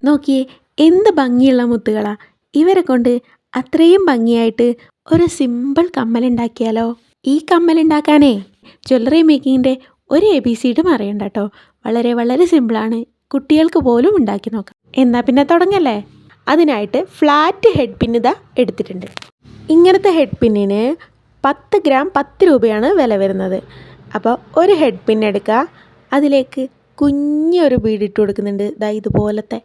നോക്കിയേ എന്ത് ഭംഗിയുള്ള മുത്തുകളാ. ഇവരെ കൊണ്ട് അത്രയും ഭംഗിയായിട്ട് ഒരു സിമ്പിൾ കമ്മലുണ്ടാക്കിയാലോ? ഈ കമ്മലുണ്ടാക്കാനേ ജ്വല്ലറി മേക്കിങ്ങിൻ്റെ ഒരു ABCഡും അറിയണ്ട കേട്ടോ. വളരെ വളരെ സിമ്പിളാണ്. കുട്ടികൾക്ക് പോലും ഉണ്ടാക്കി നോക്കാം. എന്നാൽ പിന്നെ തുടങ്ങല്ലേ. അതിനായിട്ട് ഫ്ലാറ്റ് ഹെഡ് പിൻ ഇതാ എടുത്തിട്ടുണ്ട്. ഇങ്ങനത്തെ ഹെഡ് പിന്നിന് 10 ഗ്രാം 10 രൂപയാണ് വില വരുന്നത്. അപ്പോൾ ഒരു ഹെഡ് പിൻ എടുക്കുക. അതിലേക്ക് കുഞ്ഞൊരു ബീഡ് ഇട്ട് കൊടുക്കുന്നുണ്ട്. ഇതാ ഇതുപോലത്തെ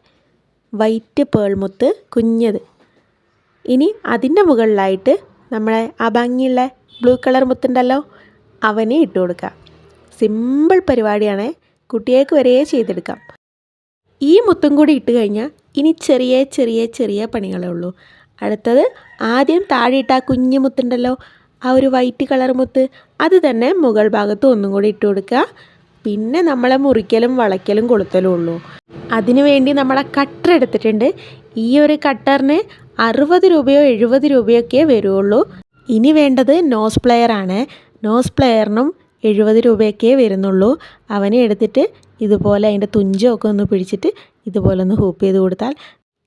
വൈറ്റ് പേൾ മുത്ത് കുഞ്ഞത്. ഇനി അതിൻ്റെ മുകളിലായിട്ട് നമ്മളെ ആ ഭംഗിയുള്ള ബ്ലൂ കളർ മുത്തുണ്ടല്ലോ, അവനെ ഇട്ട് കൊടുക്കുക. സിമ്പിൾ പരിപാടിയാണ്, കുട്ടികൾക്ക് വരെ ചെയ്തെടുക്കാം. ഈ മുത്തും കൂടി ഇട്ട് കഴിഞ്ഞാൽ ഇനി ചെറിയ ചെറിയ ചെറിയ പണികളേ ഉള്ളൂ. അടുത്തത് ആദ്യം താഴെയിട്ട ആ കുഞ്ഞു മുത്തുണ്ടല്ലോ, ആ ഒരു വൈറ്റ് കളർ മുത്ത്, അത് തന്നെ മുകൾ ഭാഗത്ത് ഒന്നും കൂടി ഇട്ട് കൊടുക്കുക. പിന്നെ നമ്മളെ മുറിക്കലും വളയ്ക്കലും കൊളുത്തലും ഉള്ളൂ. അതിനു വേണ്ടി നമ്മളെ കട്ടർ എടുത്തിട്ടുണ്ട്. ഈ ഒരു കട്ടറിന് 60 രൂപയോ 70 രൂപയൊക്കെ വരുള്ളൂ. ഇനി വേണ്ടത് നോസ് പ്ലെയർ ആണ്. നോസ് പ്ലെയറിനും 70 രൂപയൊക്കെ വരുന്നുള്ളൂ. അവനെ എടുത്തിട്ട് ഇതുപോലെ അതിൻ്റെ തുഞ്ചമൊക്കെ ഒന്ന് പിടിച്ചിട്ട് ഇതുപോലെ ഒന്ന് ഹൂപ്പ് ചെയ്ത് കൊടുത്താൽ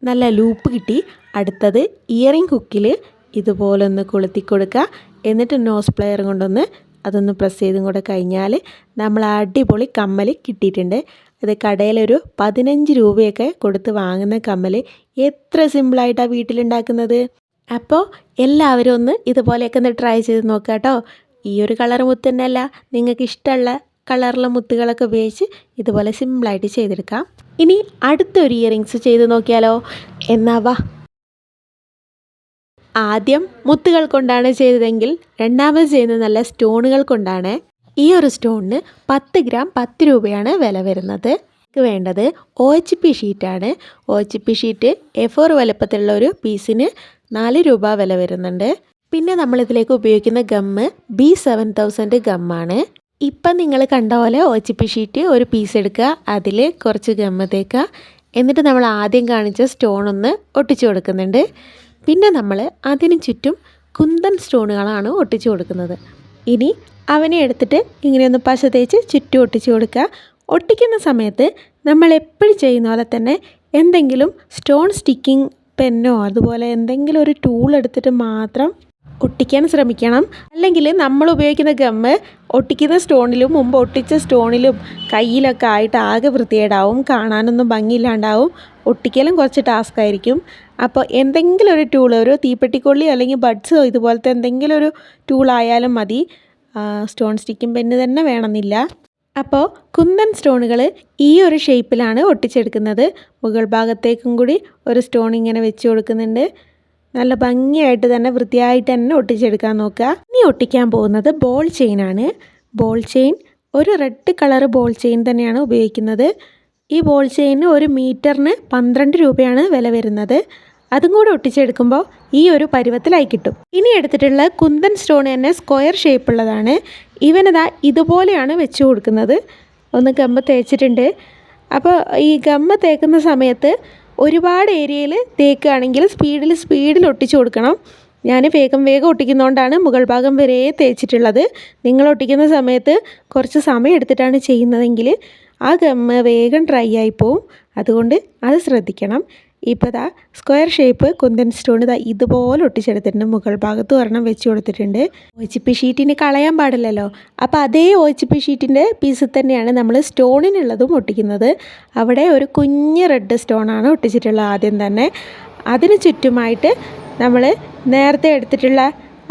നല്ല ലൂപ്പ് കിട്ടി. അടുത്തത് ഇയറിംഗ് ഹുക്കിൽ ഇതുപോലെ ഒന്ന് കൊളുത്തി കൊടുക്കുക. എന്നിട്ട് നോസ് പ്ലെയർ കൊണ്ടൊന്ന് അതൊന്ന് പ്രസ് ചെയ്തും കൂടെ കഴിഞ്ഞാൽ നമ്മൾ അടിപൊളി കമ്മൽ കിട്ടിയിട്ടുണ്ട്. ഇത് കടയിലൊരു 15 രൂപയൊക്കെ കൊടുത്ത് വാങ്ങുന്ന കമ്മൽ എത്ര സിമ്പിളായിട്ടാണ് വീട്ടിലുണ്ടാക്കുന്നത്. അപ്പോൾ എല്ലാവരും ഒന്ന് ഇതുപോലെയൊക്കെ ഒന്ന് ട്രൈ ചെയ്ത് നോക്കുക കേട്ടോ. ഈ ഒരു കളർ മുത്ത് തന്നെയല്ല, നിങ്ങൾക്ക് ഇഷ്ടമുള്ള കളറിലെ മുത്തുകളൊക്കെ ഉപയോഗിച്ച് ഇതുപോലെ സിമ്പിളായിട്ട് ചെയ്തെടുക്കാം. ഇനി അടുത്തൊരു ഇയറിങ്സ് ചെയ്ത് നോക്കിയാലോ? എന്നാ വാ. ആദ്യം മുത്തുകൾ കൊണ്ടാണ് ചെയ്തതെങ്കിൽ രണ്ടാമത് ചെയ്യുന്നത് നല്ല സ്റ്റോണുകൾ കൊണ്ടാണ്. ഈ ഒരു സ്റ്റോണിന് 10 ഗ്രാം 10 രൂപയാണ് വില വരുന്നത്. വേണ്ടത് OHP ഷീറ്റാണ്. OHP ഷീറ്റ് A4 വലുപ്പത്തിലുള്ള ഒരു പീസിന് 4 രൂപ വില വരുന്നുണ്ട്. പിന്നെ നമ്മളിതിലേക്ക് ഉപയോഗിക്കുന്ന ഗമ്മ് B7000 ഗമ്മാണ്. ഇപ്പം നിങ്ങൾ കണ്ട പോലെ OHP ഷീറ്റ് ഒരു പീസ് എടുക്കുക, അതിൽ കുറച്ച് ഗമ്മ് തേക്കുക. എന്നിട്ട് നമ്മൾ ആദ്യം കാണിച്ച സ്റ്റോണൊന്ന് ഒട്ടിച്ചു കൊടുക്കുന്നുണ്ട്. പിന്നെ നമ്മൾ അതിന് ചുറ്റും കുന്തൻ സ്റ്റോണുകളാണ് ഒട്ടിച്ചു കൊടുക്കുന്നത്. ഇനി അവനെ എടുത്തിട്ട് ഇങ്ങനെയൊന്ന് പശ തേച്ച് ചുറ്റും ഒട്ടിച്ചു കൊടുക്കുക. ഒട്ടിക്കുന്ന സമയത്ത് നമ്മൾ എപ്പോഴും ചെയ്യുന്ന പോലെ തന്നെ എന്തെങ്കിലും സ്റ്റോൺ സ്റ്റിക്കിംഗ് പെന്നോ അതുപോലെ എന്തെങ്കിലും ഒരു ടൂൾ എടുത്തിട്ട് മാത്രം ഒട്ടിക്കാൻ ശ്രമിക്കണം. അല്ലെങ്കിൽ നമ്മൾ ഉപയോഗിക്കുന്ന ഗമ്മ് ഒട്ടിക്കുന്ന സ്റ്റോണിലും മുമ്പ് ഒട്ടിച്ച സ്റ്റോണിലും കയ്യിലൊക്കെ ആയിട്ട് ആകെ വൃത്തികേടാവും, കാണാനൊന്നും ഭംഗിയില്ലാണ്ടാവും, ഒട്ടിക്കലും കുറച്ച് ടാസ്ക് ആയിരിക്കും. അപ്പോൾ എന്തെങ്കിലും ഒരു ടൂൾ, ഒരു തീപ്പെട്ടിക്കൊള്ളി അല്ലെങ്കിൽ ബഡ്സോ ഇതുപോലത്തെ എന്തെങ്കിലും ഒരു ടൂളായാലും മതി. സ്റ്റോൺ സ്റ്റിക്കിംഗ് പെന്ന് തന്നെ വേണമെന്നില്ല. അപ്പോൾ കുന്തൻ സ്റ്റോണുകൾ ഈ ഒരു ഷേപ്പിലാണ് ഒട്ടിച്ചെടുക്കുന്നത്. മുകൾ ഭാഗത്തേക്കും കൂടി ഒരു സ്റ്റോൺ ഇങ്ങനെ വെച്ച് കൊടുക്കുന്നുണ്ട്. നല്ല ഭംഗിയായിട്ട് തന്നെ വൃത്തിയായിട്ട് തന്നെ ഒട്ടിച്ചെടുക്കാൻ നോക്കുക. ഇനി ഒട്ടിക്കാൻ പോകുന്നത് ബോൾ ചെയിനാണ്. ബോൾ ചെയിൻ ഒരു റെഡ് കളർ ബോൾ ചെയിൻ തന്നെയാണ് ഉപയോഗിക്കുന്നത്. ഈ ബോൾ ചെയിന് 1 മീറ്ററിന് 12 രൂപയാണ് വില വരുന്നത്. അതും കൂടെ ഒട്ടിച്ചെടുക്കുമ്പോൾ ഈ ഒരു പരുവത്തിലായി കിട്ടും. ഇനി എടുത്തിട്ടുള്ള കുന്തൻ സ്റ്റോൺ തന്നെ സ്ക്വയർ ഷേപ്പുള്ളതാണ്. ഇവനതാ ഇതുപോലെയാണ് വെച്ച് കൊടുക്കുന്നത്. ഒന്ന് ഗമ്മ തേച്ചിട്ടുണ്ട്. അപ്പോൾ ഈ ഗമ്മ തേക്കുന്ന സമയത്ത് ഒരുപാട് ഏരിയയിൽ തേക്കുകയാണെങ്കിൽ സ്പീഡിൽ ഒട്ടിച്ചു കൊടുക്കണം. ഞാൻ വേഗം ഒട്ടിക്കുന്നതുകൊണ്ടാണ് മുകൾ ഭാഗം വരെ തേച്ചിട്ടുള്ളത്. നിങ്ങൾ ഒട്ടിക്കുന്ന സമയത്ത് കുറച്ച് സമയം എടുത്തിട്ടാണ് ചെയ്യുന്നതെങ്കിൽ ആ ഗമ്മ വേഗം ഡ്രൈ ആയി പോവും. അതുകൊണ്ട് അത് ശ്രദ്ധിക്കണം. ഇപ്പോൾ ദാ സ്ക്വയർ ഷേപ്പ് കുന്തൻ സ്റ്റോൺ ഇതാ ഇതുപോലെ ഒട്ടിച്ചെടുത്തിട്ടുണ്ട്. മുകൾ ഭാഗത്ത് ഒരെണ്ണം വെച്ച് കൊടുത്തിട്ടുണ്ട്. OHP ഷീറ്റിന് കളയാൻ പാടില്ലല്ലോ. അപ്പോൾ അതേ OHP ഷീറ്റിൻ്റെ പീസിൽ തന്നെയാണ് നമ്മൾ സ്റ്റോണിനുള്ളതും ഒട്ടിക്കുന്നത്. അവിടെ ഒരു കുഞ്ഞ് റെഡ് സ്റ്റോണാണ് ഒട്ടിച്ചിട്ടുള്ളത് ആദ്യം തന്നെ. അതിന് ചുറ്റുമായിട്ട് നമ്മൾ നേരത്തെ എടുത്തിട്ടുള്ള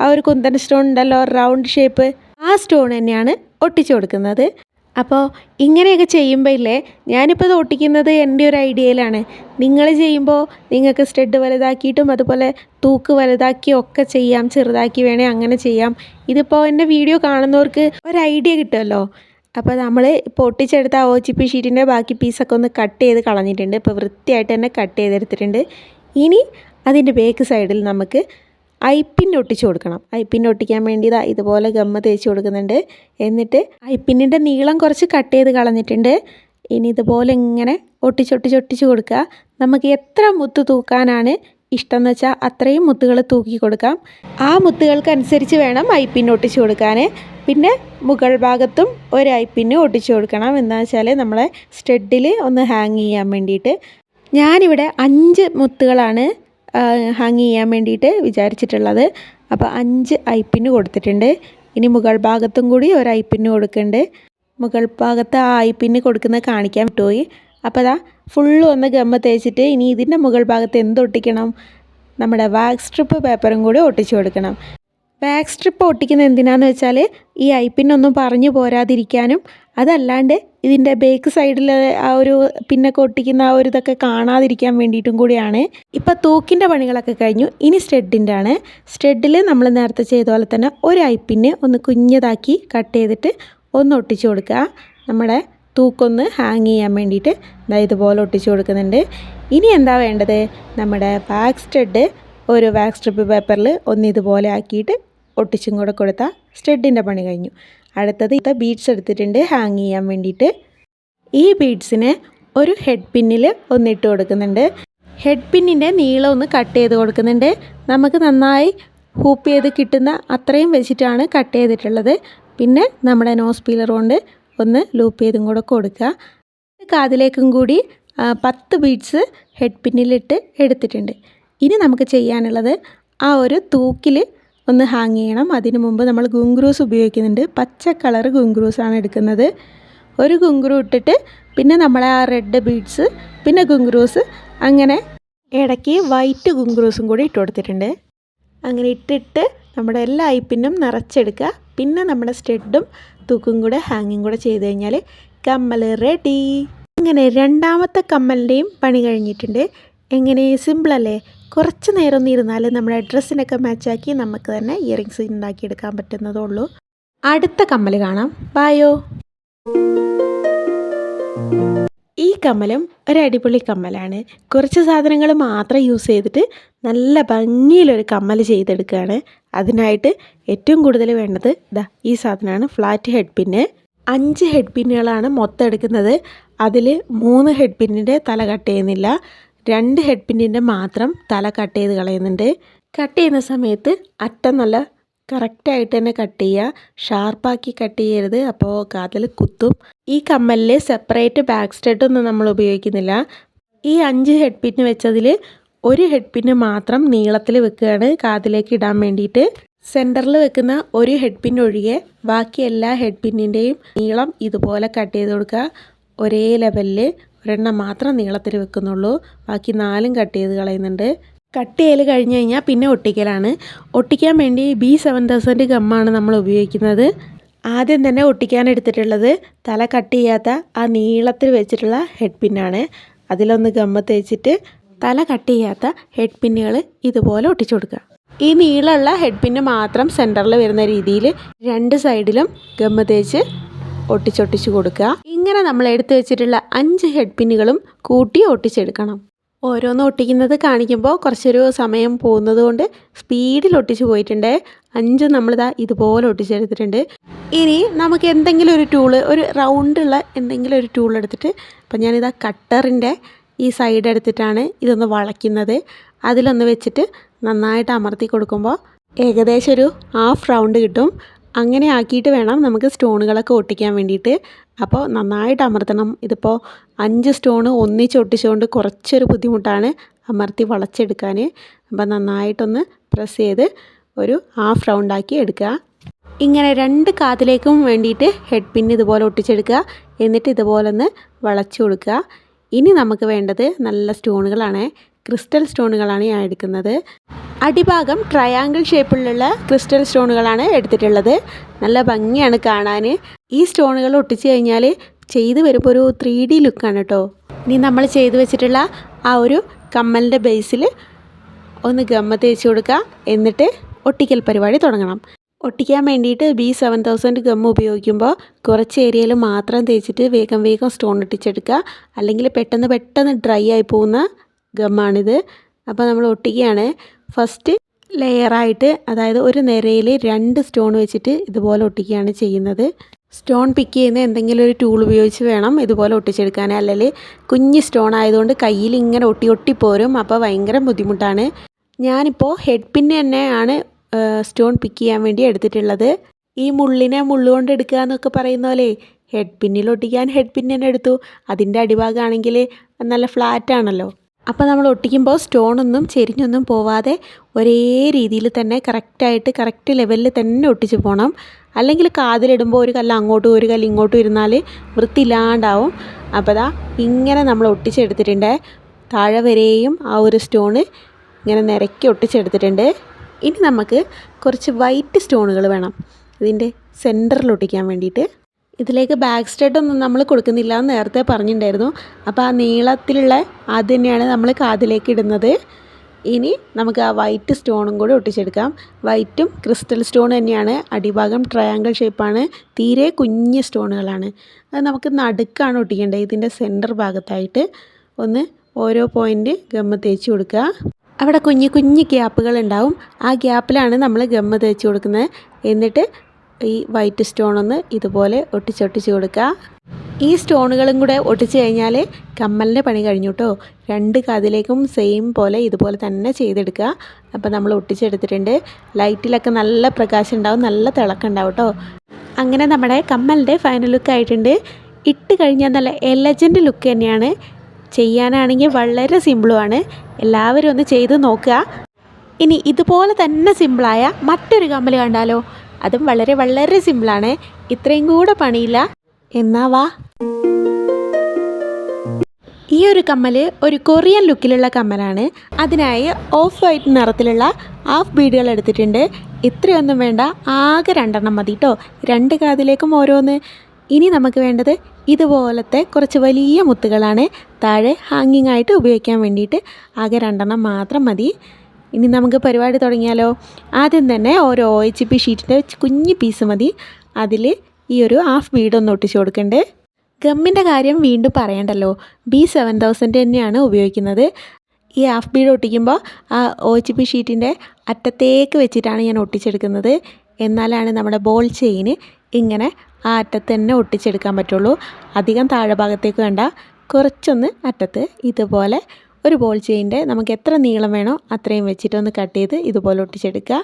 ആ ഒരു കുന്തൻ സ്റ്റോൺ ഉണ്ടല്ലോ, റൗണ്ട് ഷേപ്പ്, ആ സ്റ്റോൺ തന്നെയാണ് ഒട്ടിച്ചു കൊടുക്കുന്നത്. അപ്പോൾ ഇങ്ങനെയൊക്കെ ചെയ്യുമ്പോൾ ഇല്ലേ, ഞാനിപ്പോൾ ഇത് ഒട്ടിക്കുന്നത് എൻ്റെ ഒരു ഐഡിയയിലാണ്. നിങ്ങൾ ചെയ്യുമ്പോൾ നിങ്ങൾക്ക് സ്റ്റഡ് വലുതാക്കിയിട്ടും അതുപോലെ തൂക്ക് വലുതാക്കിയും ഒക്കെ ചെയ്യാം, ചെറുതാക്കി വേണേൽ അങ്ങനെ ചെയ്യാം. ഇതിപ്പോൾ എൻ്റെ വീഡിയോ കാണുന്നവർക്ക് ഒരു ഐഡിയ കിട്ടുമല്ലോ. അപ്പോൾ നമ്മൾ ഇപ്പോൾ ഒട്ടിച്ചെടുത്ത OHP ഷീറ്റിൻ്റെ ബാക്കി പീസൊക്കെ ഒന്ന് കട്ട് ചെയ്ത് കളഞ്ഞിട്ടുണ്ട്. ഇപ്പോൾ വൃത്തിയായിട്ട് തന്നെ കട്ട് ചെയ്തെടുത്തിട്ടുണ്ട്. ഇനി അതിൻ്റെ ബാക്ക് സൈഡിൽ നമുക്ക് ഐപ്പിൻ ഒട്ടിച്ചു കൊടുക്കണം. ഐപ്പിൻ ഒട്ടിക്കാൻ വേണ്ടി ഇതുപോലെ ഗമ്മ തേച്ച് കൊടുക്കുന്നുണ്ട്. എന്നിട്ട് ഐപ്പിന്നിൻ്റെ നീളം കുറച്ച് കട്ട് ചെയ്ത് കളഞ്ഞിട്ടുണ്ട്. ഇനി ഇതുപോലെ ഇങ്ങനെ ഒട്ടിച്ചൊട്ടിച്ച് കൊടുക്കുക. നമുക്ക് എത്ര മുത്ത് തൂക്കാനാണ് ഇഷ്ടം എന്ന് വെച്ചാൽ അത്രയും മുത്തുകൾ തൂക്കി കൊടുക്കാം. ആ മുത്തുകൾക്കനുസരിച്ച് വേണം ഐപ്പിൻ ഒട്ടിച്ചു കൊടുക്കാൻ. പിന്നെ മുകൾ ഭാഗത്തും ഒരു ഐപ്പിന് ഒട്ടിച്ചു കൊടുക്കണം. എന്താ വെച്ചാൽ നമ്മളെ സ്റ്റഡിൽ ഒന്ന് ഹാങ് ചെയ്യാൻ വേണ്ടിയിട്ട്. ഞാനിവിടെ 5 മുത്തുകളാണ് ഹാങ് ചെയ്യാൻ വേണ്ടിയിട്ട് വിചാരിച്ചിട്ടുള്ളത്. അപ്പോൾ 5 ഐപ്പിന് കൊടുത്തിട്ടുണ്ട്. ഇനി മുകൾ ഭാഗത്തും കൂടി ഒരു ഐപ്പിന് കൊടുക്കുന്നുണ്ട്. മുകൾ ഭാഗത്ത് ആ ഐപ്പിന് കൊടുക്കുന്നത് കാണിക്കാൻ വിട്ടുപോയി. അപ്പോൾ അതാ ഫുള്ളും ഒന്ന് ഗമ്മ തേച്ചിട്ട് ഇനി ഇതിൻ്റെ മുകൾ ഭാഗത്ത് എന്തൊട്ടിക്കണം, നമ്മുടെ വാക്സ് സ്ട്രിപ്പ് പേപ്പറും കൂടി ഒട്ടിച്ചു കൊടുക്കണം. വാക്സ് സ്ട്രിപ്പ് ഒട്ടിക്കുന്നത് എന്തിനാന്ന് വെച്ചാൽ ഈ ഐപ്പിനൊന്നും പറഞ്ഞു പോരാതിരിക്കാനും, അതല്ലാണ്ട് ഇതിൻ്റെ ബേക്ക് സൈഡിൽ ആ ഒരു പിന്നൊക്കെ ഒട്ടിക്കുന്ന ആ ഒരു ഇതൊക്കെ കാണാതിരിക്കാൻ വേണ്ടിയിട്ടും കൂടിയാണ്. ഇപ്പോൾ തൂക്കിൻ്റെ പണികളൊക്കെ കഴിഞ്ഞു. ഇനി സ്റ്റെഡിൻ്റെ ആണ്. സ്റ്റെഡിൽ നമ്മൾ നേരത്തെ ചെയ്ത പോലെ തന്നെ ഒരു ഐപ്പിന് ഒന്ന് കുഞ്ഞതാക്കി കട്ട് ചെയ്തിട്ട് ഒന്ന് ഒട്ടിച്ചു കൊടുക്കുക. നമ്മുടെ തൂക്കൊന്ന് ഹാങ് ചെയ്യാൻ വേണ്ടിയിട്ട് ഇതുപോലെ ഒട്ടിച്ചു കൊടുക്കുന്നുണ്ട്. ഇനി എന്താ വേണ്ടത്, നമ്മുടെ വാക്സ് സ്റ്റഡ് ഒരു വാക്സ് സ്ട്രിപ്പ് പേപ്പറിൽ ഒന്ന് ഇതുപോലെ ആക്കിയിട്ട് ഒട്ടിച്ചും കൂടെ കൊടുത്താൽ സ്റ്റഡിൻ്റെ പണി കഴിഞ്ഞു. അടുത്തത് ബീഡ്സ് എടുത്തിട്ടുണ്ട് ഹാങ് ചെയ്യാൻ വേണ്ടിയിട്ട്. ഈ ബീഡ്സിനെ ഒരു ഹെഡ് പിന്നിൽ ഒന്നിട്ട് കൊടുക്കുന്നുണ്ട്. ഹെഡ് പിന്നിൻ്റെ നീളം ഒന്ന് കട്ട് ചെയ്ത് കൊടുക്കുന്നുണ്ട്. നമുക്ക് നന്നായി ഹൂപ്പ് ചെയ്ത് കിട്ടുന്ന അത്രയും വെച്ചിട്ടാണ് കട്ട് ചെയ്തിട്ടുള്ളത്. പിന്നെ നമ്മുടെ നോസ് പീലർ കൊണ്ട് ഒന്ന് ലൂപ്പ് ചെയ്തും കൂടെ കൊടുക്കുക. കാതിലേക്കും കൂടി 10 ബീഡ്സ് ഹെഡ് പിന്നിലിട്ട് എടുത്തിട്ടുണ്ട്. ഇനി നമുക്ക് ചെയ്യാനുള്ളത് ആ ഒരു തൂക്കിൽ ഒന്ന് ഹാങ് ചെയ്യണം. അതിനു മുമ്പ് നമ്മൾ ഗുങ്ക്രൂസ് ഉപയോഗിക്കുന്നുണ്ട്. പച്ച കളർ ഗുങ്ക്രൂസാണ് എടുക്കുന്നത്. ഒരു ഗുങ്ക്രു ഇട്ടിട്ട് പിന്നെ നമ്മൾ ആ റെഡ് ബീഡ്സ് പിന്നെ ഗുങ്ക്രൂസ്, അങ്ങനെ ഇടയ്ക്ക് വൈറ്റ് ഗുങ്ക്രൂസും കൂടി ഇട്ട് കൊടുത്തിട്ടുണ്ട്. അങ്ങനെ ഇട്ടിട്ട് നമ്മുടെ എല്ലാ ഐപ്പിനും നിറച്ചെടുക്കുക. പിന്നെ നമ്മുടെ സ്റ്റെഡും തൂക്കും കൂടെ ഹാങ്ങിങ് കൂടെ ചെയ്ത് കഴിഞ്ഞാൽ കമ്മൽ റെഡി. അങ്ങനെ രണ്ടാമത്തെ കമ്മലിൻ്റെയും പണി കഴിഞ്ഞിട്ടുണ്ട്. എങ്ങനെ സിമ്പിളല്ലേ? കുറച്ച് നേരം ഒന്ന് ഇരുന്നാൽ നമ്മുടെ ഡ്രസ്സിനൊക്കെ മാച്ചാക്കി നമുക്ക് തന്നെ ഇയറിങ്സ് ഉണ്ടാക്കിയെടുക്കാൻ പറ്റുന്നതേ ഉള്ളൂ. അടുത്ത കമ്മൽ കാണാം. ബായോ. ഈ കമ്മലും ഒരു അടിപൊളി കമ്മലാണ്. കുറച്ച് സാധനങ്ങൾ മാത്രം യൂസ് ചെയ്തിട്ട് നല്ല ഭംഗിയിലൊരു കമ്മൽ ചെയ്തെടുക്കുകയാണ്. അതിനായിട്ട് ഏറ്റവും കൂടുതൽ വേണ്ടത് ഈ സാധനമാണ്, ഫ്ലാറ്റ് ഹെഡ് പിന്ന്. 5 ഹെഡ് പിന്നുകളാണ് മൊത്തം എടുക്കുന്നത്. അതിൽ 3 ഹെഡ് പിന്നിൻ്റെ തല കട്ട് ചെയ്യുന്നില്ല, 2 ഹെഡ് പിന്നിൻ്റെ മാത്രം തല കട്ട് ചെയ്ത് കളയുന്നുണ്ട്. കട്ട് ചെയ്യുന്ന സമയത്ത് അറ്റം നല്ല കറക്റ്റായിട്ട് തന്നെ കട്ട് ചെയ്യുക, ഷാർപ്പാക്കി കട്ട് ചെയ്യരുത്, അപ്പോൾ കാതിൽ കുത്തും. ഈ കമ്മലിൽ സെപ്പറേറ്റ് ബാക്ക് സ്റ്റഡൊന്നും നമ്മൾ ഉപയോഗിക്കുന്നില്ല. ഈ 5 ഹെഡ് പിന്ന് വെച്ചതിൽ ഒരു ഹെഡ് പിന്ന് മാത്രം നീളത്തിൽ വെക്കുകയാണ് കാതിലേക്ക് ഇടാൻ വേണ്ടിയിട്ട്. സെൻറ്ററിൽ വെക്കുന്ന ഒരു ഹെഡ് പിൻ ഒഴികെ ബാക്കി എല്ലാ ഹെഡ് പിന്നിൻ്റെയും നീളം ഇതുപോലെ കട്ട് ചെയ്ത് കൊടുക്കുക. ഒരേ ലെവലിൽ ഒരെണ്ണം മാത്രം നീളത്തിൽ വെക്കുന്നുള്ളൂ, ബാക്കി 4 കട്ട് ചെയ്ത് കളയുന്നുണ്ട്. കട്ട് ചെയ്യൽ കഴിഞ്ഞ് കഴിഞ്ഞാൽ പിന്നെ ഒട്ടിക്കലാണ്. ഒട്ടിക്കാൻ വേണ്ടി B7000 ഗമ്മാണ് നമ്മൾ ഉപയോഗിക്കുന്നത്. ആദ്യം തന്നെ ഒട്ടിക്കാൻ എടുത്തിട്ടുള്ളത് തല കട്ട് ചെയ്യാത്ത ആ നീളത്തിൽ വെച്ചിട്ടുള്ള ഹെഡ് പിന്നാണ്. അതിലൊന്ന് ഗമ്മ തേച്ചിട്ട് തല കട്ട് ചെയ്യാത്ത ഹെഡ് പിന്നുകൾ ഇതുപോലെ ഒട്ടിച്ചു കൊടുക്കുക. ഈ നീളമുള്ള ഹെഡ് പിന്ന് മാത്രം സെൻറ്ററിൽ വരുന്ന രീതിയിൽ 2 സൈഡിലും ഗമ്മ തേച്ച് ഒട്ടിച്ചൊട്ടിച്ച് കൊടുക്കുക. ഇങ്ങനെ നമ്മൾ എടുത്തു വെച്ചിട്ടുള്ള 5 ഹെഡ് പിന്നുകളും കൂട്ടി ഒട്ടിച്ചെടുക്കണം. ഓരോന്ന് ഒട്ടിക്കുന്നത് കാണിക്കുമ്പോൾ കുറച്ചൊരു സമയം പോകുന്നത് കൊണ്ട് സ്പീഡിൽ ഒട്ടിച്ച് പോയിട്ടുണ്ട്. 5 നമ്മളിതാ ഇതുപോലെ ഒട്ടിച്ചെടുത്തിട്ടുണ്ട്. ഇനി നമുക്ക് എന്തെങ്കിലും ഒരു ടൂള്, ഒരു റൗണ്ടുള്ള എന്തെങ്കിലും ഒരു ടൂൾ എടുത്തിട്ട്, അപ്പം ഞാനിതാ കട്ടറിൻ്റെ ഈ സൈഡ് എടുത്തിട്ടാണ് ഇതൊന്ന് വളയ്ക്കുന്നത്. അതിലൊന്ന് വെച്ചിട്ട് നന്നായിട്ട് അമർത്തി കൊടുക്കുമ്പോൾ ഏകദേശം ഒരു ഹാഫ് റൗണ്ട് കിട്ടും. അങ്ങനെ ആക്കിയിട്ട് വേണം നമുക്ക് സ്റ്റോണുകളൊക്കെ ഒട്ടിക്കാൻ വേണ്ടിയിട്ട്. അപ്പോൾ നന്നായിട്ട് അമർത്തണം. ഇതിപ്പോൾ 5 സ്റ്റോണ് ഒന്നിച്ച് ഒട്ടിച്ചുകൊണ്ട് കുറച്ചൊരു ബുദ്ധിമുട്ടാണ് അമർത്തി വളച്ചെടുക്കാൻ. അപ്പോൾ നന്നായിട്ടൊന്ന് പ്രസ് ചെയ്ത് ഒരു ഹാഫ് റൗണ്ടാക്കി എടുക്കുക. ഇങ്ങനെ 2 കാതിലേക്കും വേണ്ടിയിട്ട് ഹെഡ് പിൻ ഇതുപോലെ ഒട്ടിച്ചെടുക്കുക. എന്നിട്ട് ഇതുപോലെ ഒന്ന് വളച്ചു കൊടുക്കുക. ഇനി നമുക്ക് വേണ്ടത് നല്ല സ്റ്റോണുകളാണ്. ക്രിസ്റ്റൽ സ്റ്റോണുകളാണ് ഞാൻ എടുക്കുന്നത്. അടിഭാഗം ട്രയാങ്കിൾ ഷേപ്പിലുള്ള ക്രിസ്റ്റൽ സ്റ്റോണുകളാണ് എടുത്തിട്ടുള്ളത്. നല്ല ഭംഗിയാണ് കാണാൻ. ഈ സ്റ്റോണുകൾ ഒട്ടിച്ച് കഴിഞ്ഞാൽ ചെയ്ത് വരുമ്പോൾ ഒരു 3D ലുക്കാണ് കേട്ടോ. ഇനി നമ്മൾ ചെയ്ത് വെച്ചിട്ടുള്ള ആ ഒരു കമ്മലിൻ്റെ ബേസിൽ ഒന്ന് ഗമ്മ തേച്ച് കൊടുക്കുക. എന്നിട്ട് ഒട്ടിക്കൽ പരിപാടി തുടങ്ങണം. ഒട്ടിക്കാൻ വേണ്ടിയിട്ട് B7000 ഗം ഉപയോഗിക്കുമ്പോൾ കുറച്ച് ഏരിയയിൽ മാത്രം തേച്ചിട്ട് വേഗം വേഗം സ്റ്റോൺ ഒട്ടിച്ചെടുക്കുക. അല്ലെങ്കിൽ പെട്ടെന്ന് ഡ്രൈ ആയി പോകുന്ന ഗമ്മാണിത്. അപ്പോൾ നമ്മൾ ഒട്ടിക്കുകയാണ്. ഫസ്റ്റ് ലെയറായിട്ട്, അതായത് ഒരു നിരയിൽ 2 സ്റ്റോൺ വെച്ചിട്ട് ഇതുപോലെ ഒട്ടിക്കുകയാണ് ചെയ്യുന്നത്. സ്റ്റോൺ പിക്ക് ചെയ്യുന്ന എന്തെങ്കിലും ഒരു ടൂൾ ഉപയോഗിച്ച് വേണം ഇതുപോലെ ഒട്ടിച്ചെടുക്കാൻ. അല്ലെങ്കിൽ കുഞ്ഞ് സ്റ്റോൺ ആയതുകൊണ്ട് കയ്യിൽ ഇങ്ങനെ ഒട്ടി പോരും. അപ്പോൾ ഭയങ്കര ബുദ്ധിമുട്ടാണ്. ഞാനിപ്പോൾ ഹെഡ് പിന്ന് തന്നെയാണ് സ്റ്റോൺ പിക്ക് ചെയ്യാൻ വേണ്ടി എടുത്തിട്ടുള്ളത്. ഈ മുള്ളിനെ മുള്ളുകൊണ്ട് എടുക്കുക എന്നൊക്കെ പറയുന്ന പോലെ ഹെഡ് പിന്നിൽ ഒട്ടിക്കാൻ ഹെഡ് പിൻ തന്നെ എടുത്തു. അതിൻ്റെ അടിഭാഗമാണെങ്കിൽ നല്ല ഫ്ലാറ്റ് ആണല്ലോ. അപ്പോൾ നമ്മൾ ഒട്ടിക്കുമ്പോൾ സ്റ്റോണൊന്നും ചെരിഞ്ഞൊന്നും പോവാതെ ഒരേ രീതിയിൽ തന്നെ കറക്റ്റായിട്ട് കറക്റ്റ് ലെവലിൽ തന്നെ ഒട്ടിച്ച് പോകണം. അല്ലെങ്കിൽ കാതിലിടുമ്പോൾ ഒരു കല്ല് അങ്ങോട്ടും ഒരു കല്ല് ഇങ്ങോട്ടും ഇരുന്നാൽ വൃത്തിയില്ലാണ്ടാവും. അപ്പോൾ ദാ ഇങ്ങനെ നമ്മൾ ഒട്ടിച്ചെടുത്തിട്ടുണ്ട്. താഴെ വരെയും ആ ഒരു സ്റ്റോണ് ഇങ്ങനെ നിരക്കി ഒട്ടിച്ചെടുത്തിട്ടുണ്ട്. ഇനി നമുക്ക് കുറച്ച് വൈറ്റ് സ്റ്റോണുകൾ വേണം ഇതിൻ്റെ സെൻറ്ററിൽ ഒട്ടിക്കാൻ വേണ്ടിയിട്ട്. ഇതിലേക്ക് ബാക്ക് സ്റ്റഡൊന്നും നമ്മൾ കൊടുക്കുന്നില്ല എന്ന് നേരത്തെ പറഞ്ഞിട്ടുണ്ടായിരുന്നു. അപ്പോൾ ആ നീളത്തിലുള്ള അത് തന്നെയാണ് നമ്മൾ കാതിലേക്ക് ഇടുന്നത്. ഇനി നമുക്ക് ആ വൈറ്റ് സ്റ്റോണും കൂടി ഒട്ടിച്ചെടുക്കാം. വൈറ്റും ക്രിസ്റ്റൽ സ്റ്റോൺ തന്നെയാണ്. അടിഭാഗം ട്രയാങ്കിൾ ഷേപ്പാണ്. തീരെ കുഞ്ഞ് സ്റ്റോണുകളാണ്. അത് നമുക്ക് നടുക്കാണ് ഒട്ടിക്കേണ്ടത്. ഇതിൻ്റെ സെൻറ്റർ ഭാഗത്തായിട്ട് ഒന്ന് ഓരോ പോയിൻ്റ് ഗമ്മ് തേച്ച് കൊടുക്കുക. അവിടെ കുഞ്ഞു കുഞ്ഞു ഗ്യാപ്പുകൾ ഉണ്ടാവും. ആ ഗ്യാപ്പിലാണ് നമ്മൾ ഗമ്മ് തേച്ച് കൊടുക്കുന്നത്. എന്നിട്ട് ഈ വൈറ്റ് സ്റ്റോണൊന്ന് ഇതുപോലെ ഒട്ടിച്ചൊട്ടിച്ച് കൊടുക്കുക. ഈ സ്റ്റോണുകളും കൂടെ ഒട്ടിച്ച് കഴിഞ്ഞാൽ കമ്മലിൻ്റെ പണി കഴിഞ്ഞു കേട്ടോ. രണ്ട് കാതിലേക്കും സെയിം പോലെ ഇതുപോലെ തന്നെ ചെയ്തെടുക്കുക. അപ്പോൾ നമ്മൾ ഒട്ടിച്ചെടുത്തിട്ടുണ്ട്. ലൈറ്റിലൊക്കെ നല്ല പ്രകാശം ഉണ്ടാവും, നല്ല തിളക്കമുണ്ടാവും കേട്ടോ. അങ്ങനെ നമ്മുടെ കമ്മലിൻ്റെ ഫൈനൽ ലുക്ക് ആയിട്ടുണ്ട്. ഇട്ട് കഴിഞ്ഞാൽ നല്ല എലജൻറ്റ് ലുക്ക് തന്നെയാണ്. ചെയ്യാനാണെങ്കിൽ വളരെ സിമ്പിളുമാണ്. എല്ലാവരും ഒന്ന് ചെയ്ത് നോക്കുക. ഇനി ഇതുപോലെ തന്നെ സിമ്പിളായ മറ്റൊരു കമ്മൽ കണ്ടാലോ? അതും വളരെ വളരെ സിമ്പിളാണ്. ഇത്രയും കൂടെ പണിയില്ല. എന്നാ വാ. ഈ ഒരു കമ്മൽ ഒരു കൊറിയൻ ലുക്കിലുള്ള കമ്മലാണ്. അതിനായി ഓഫ് വൈറ്റ് നിറത്തിലുള്ള ഹാഫ് ബീഡുകൾ എടുത്തിട്ടുണ്ട്. ഇത്രയൊന്നും വേണ്ട, ആകെ 2 മതി കേട്ടോ. 2 കാതിലേക്കും ഓരോന്ന്. ഇനി നമുക്ക് വേണ്ടത് ഇതുപോലത്തെ കുറച്ച് വലിയ മുത്തുകളാണ്. താഴെ ഹാങ്ങിങ് ആയിട്ട് ഉപയോഗിക്കാൻ വേണ്ടിയിട്ട് ആകെ 2 മാത്രം മതി. ഇനി നമുക്ക് പരിപാടി തുടങ്ങിയാലോ? ആദ്യം തന്നെ ഒരു OHP ഷീറ്റിൻ്റെ കുഞ്ഞ് പീസ് മതി. അതിൽ ഈ ഒരു ഹാഫ് ബീഡൊന്ന് ഒട്ടിച്ച് കൊടുക്കണ്ടേ. ഗമ്മിൻ്റെ കാര്യം വീണ്ടും പറയണ്ടല്ലോ. B7000 തന്നെയാണ് ഉപയോഗിക്കുന്നത്. ഈ ഹാഫ് ബീഡ് ഒട്ടിക്കുമ്പോൾ ആ OHP ഷീറ്റിൻ്റെ അറ്റത്തേക്ക് വെച്ചിട്ടാണ് ഞാൻ ഒട്ടിച്ചെടുക്കുന്നത്. എന്നാലാണ് നമ്മുടെ ബോൾ ചെയിന് ഇങ്ങനെ ആ അറ്റത്ത് തന്നെ ഒട്ടിച്ചെടുക്കാൻ പറ്റുള്ളൂ. അധികം താഴെ ഭാഗത്തേക്ക് വേണ്ട, കുറച്ചൊന്ന് അറ്റത്ത് ഇതുപോലെ ഒരു ബോൾ ചെയിൻ്റെ നമുക്ക് എത്ര നീളം വേണോ അത്രയും വെച്ചിട്ടൊന്ന് കട്ട് ചെയ്ത് ഇതുപോലെ ഒട്ടിച്ചെടുക്കുക.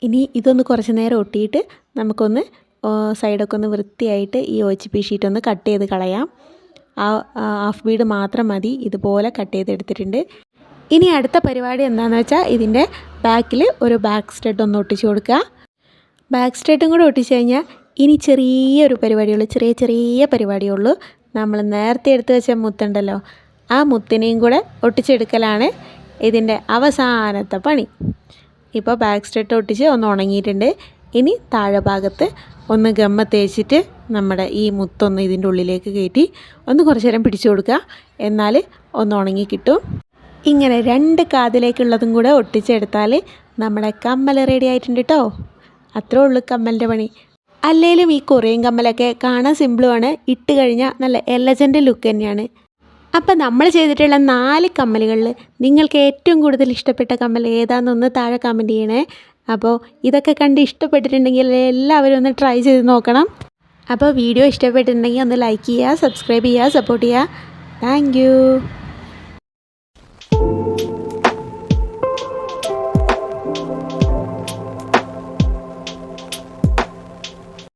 ഇനി ഇതൊന്ന് കുറച്ച് നേരം ഒട്ടിയിട്ട് നമുക്കൊന്ന് സൈഡൊക്കെ ഒന്ന് വൃത്തിയായിട്ട് ഈ OHP ഷീറ്റ് ഒന്ന് കട്ട് ചെയ്ത് കളയാം. ആ ഹാഫ് ബീഡ് മാത്രം മതി. ഇതുപോലെ കട്ട് ചെയ്തെടുത്തിട്ടുണ്ട്. ഇനി അടുത്ത പരിപാടി എന്താണെന്ന് വെച്ചാൽ ഇതിൻ്റെ ബാക്കിൽ ഒരു ബാക്ക് സ്റ്റഡ് ഒന്ന് ഒട്ടിച്ച് കൊടുക്കുക. ബാക്ക് സ്റ്റഡും കൂടെ ഒട്ടിച്ച് കഴിഞ്ഞാൽ ഇനി ചെറിയൊരു പരിപാടിയുള്ളൂ, ചെറിയ പരിപാടിയുള്ളൂ. നമ്മൾ നേരത്തെ എടുത്ത് വെച്ച മുത്തുണ്ടല്ലോ, ആ മുത്തിനെയും കൂടെ ഒട്ടിച്ചെടുക്കലാണ് ഇതിൻ്റെ അവസാനത്തെ പണി. ഇപ്പോൾ ബാക്ക് സ്റ്റഡ് ഒട്ടിച്ച് ഒന്ന് ഉണങ്ങിയിട്ടുണ്ട്. ഇനി താഴെ ഭാഗത്ത് ഒന്ന് ഗമ്മ തേച്ചിട്ട് നമ്മുടെ ഈ മുത്തൊന്ന് ഇതിൻ്റെ ഉള്ളിലേക്ക് കയറ്റി ഒന്ന് കുറച്ച് നേരം പിടിച്ചു കൊടുക്കുക. എന്നാൽ ഒന്ന് ഉണങ്ങി കിട്ടും. ഇങ്ങനെ 2 കാതിലേക്കുള്ളതും കൂടെ ഒട്ടിച്ചെടുത്താൽ നമ്മുടെ കമ്മൽ റെഡി ആയിട്ടുണ്ട് കേട്ടോ. അത്രേ ഉള്ളൂ കമ്മലിൻ്റെ പണി. അല്ലെങ്കിലും ഈ കൊറിയൻ കമ്മലൊക്കെ കാണാൻ സിമ്പിളുമാണ്. ഇട്ട് കഴിഞ്ഞാൽ നല്ല എലജൻറ്റ് ലുക്ക് തന്നെയാണ്. അപ്പം നമ്മൾ ചെയ്തിട്ടുള്ള 4 കമ്മലുകളിൽ നിങ്ങൾക്ക് ഏറ്റവും കൂടുതൽ ഇഷ്ടപ്പെട്ട കമ്മൽ ഏതാണെന്നൊന്ന് താഴെ കമൻറ്റ് ചെയ്യണേ. അപ്പോൾ ഇതൊക്കെ കണ്ട് ഇഷ്ടപ്പെട്ടിട്ടുണ്ടെങ്കിൽ എല്ലാവരും ഒന്ന് ട്രൈ ചെയ്ത് നോക്കണം. അപ്പോൾ വീഡിയോ ഇഷ്ടപ്പെട്ടിട്ടുണ്ടെങ്കിൽ ഒന്ന് ലൈക്ക് ചെയ്യുക, സബ്സ്ക്രൈബ് ചെയ്യുക, സപ്പോർട്ട് ചെയ്യുക. Thank you.